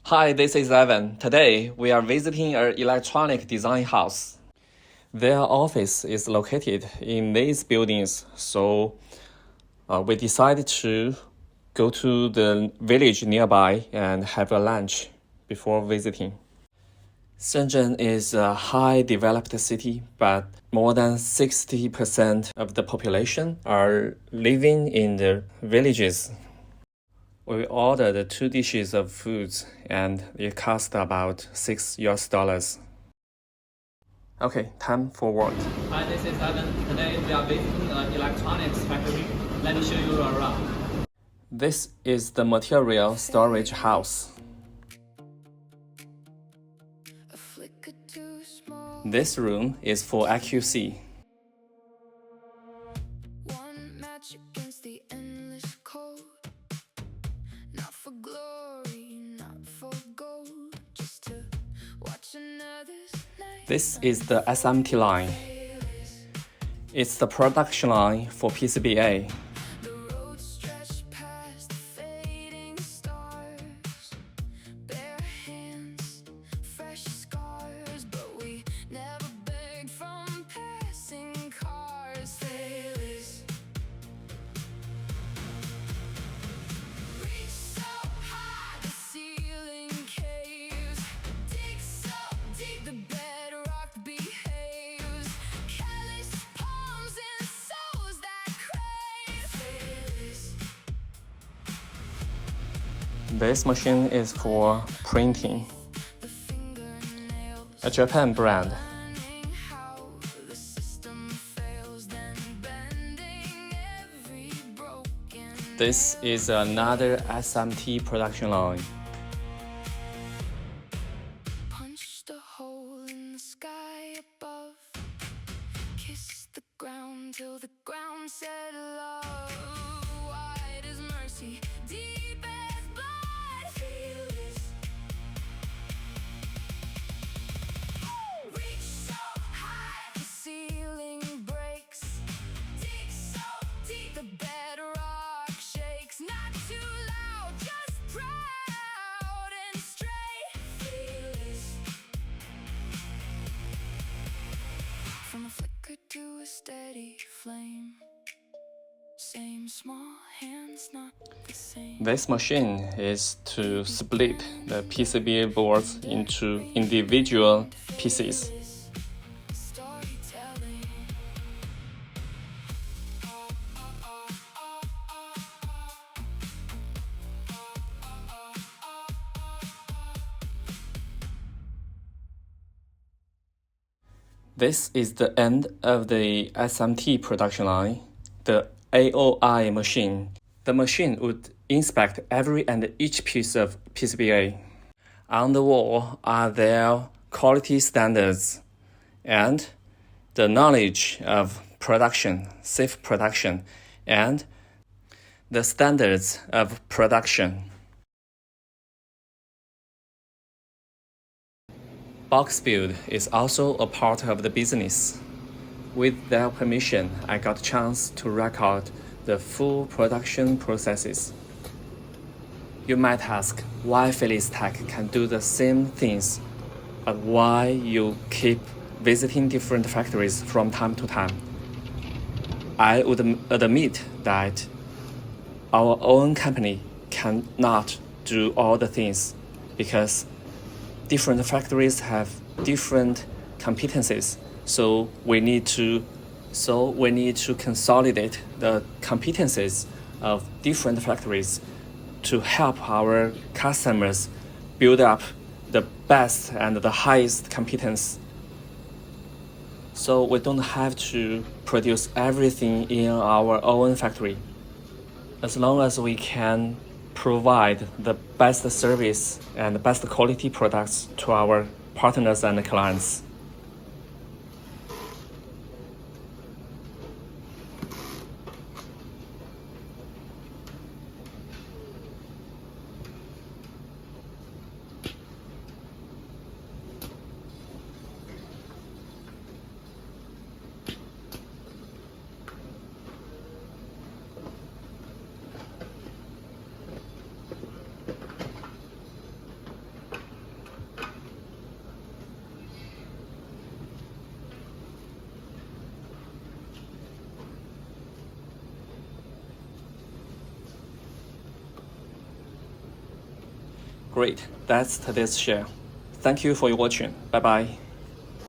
Hi, this is Evan. Today, we are visiting an electronic design house. Their office is located in these buildings, so we decided to go to the village nearby and have a lunch before visiting. Shenzhen is a high developed city, but more than 60% of the population are living in the villages. We ordered 2 dishes of foods and it cost about $6. Okay, time for work. Hi, this is Evan. Today we are visiting an electronics factory. Let me show you around. This is the material storage house. This room is for AQC. This is the SMT line. It's the production line for PCBA. This machine is for printing, a Japan brand. This is another SMT production line. Punch the hole in the sky above. Kiss the ground till the ground said love. Wide as mercy, deep as blood. Feel this. Reach so high, the ceiling breaks. Dig so deep, the bedrock shakes. Not too loud, just proud and straight. Feel this. From a flicker to a steady flame. Same small hands, not the same. This machine is to split the PCBA boards into individual pieces. This is the end of the SMT production line, the AOI machine. The machine would inspect every and each piece of PCBA. On the wall are their quality standards and the knowledge of production, safe production, and the standards of production. Box build is also a part of the business. With their permission, I got a chance to record the full production processes. You might ask why Philips Tech can do the same things, but why you keep visiting different factories from time to time. I would admit that our own company cannot do all the things because different factories have different competencies, so we need to consolidate the competencies of different factories to help our customers build up the best and the highest competence. So we don't have to produce everything in our own factory. As long as we can provide the best service and the best quality products to our partners and clients. Great. That's today's share. Thank you for your watching. Bye bye.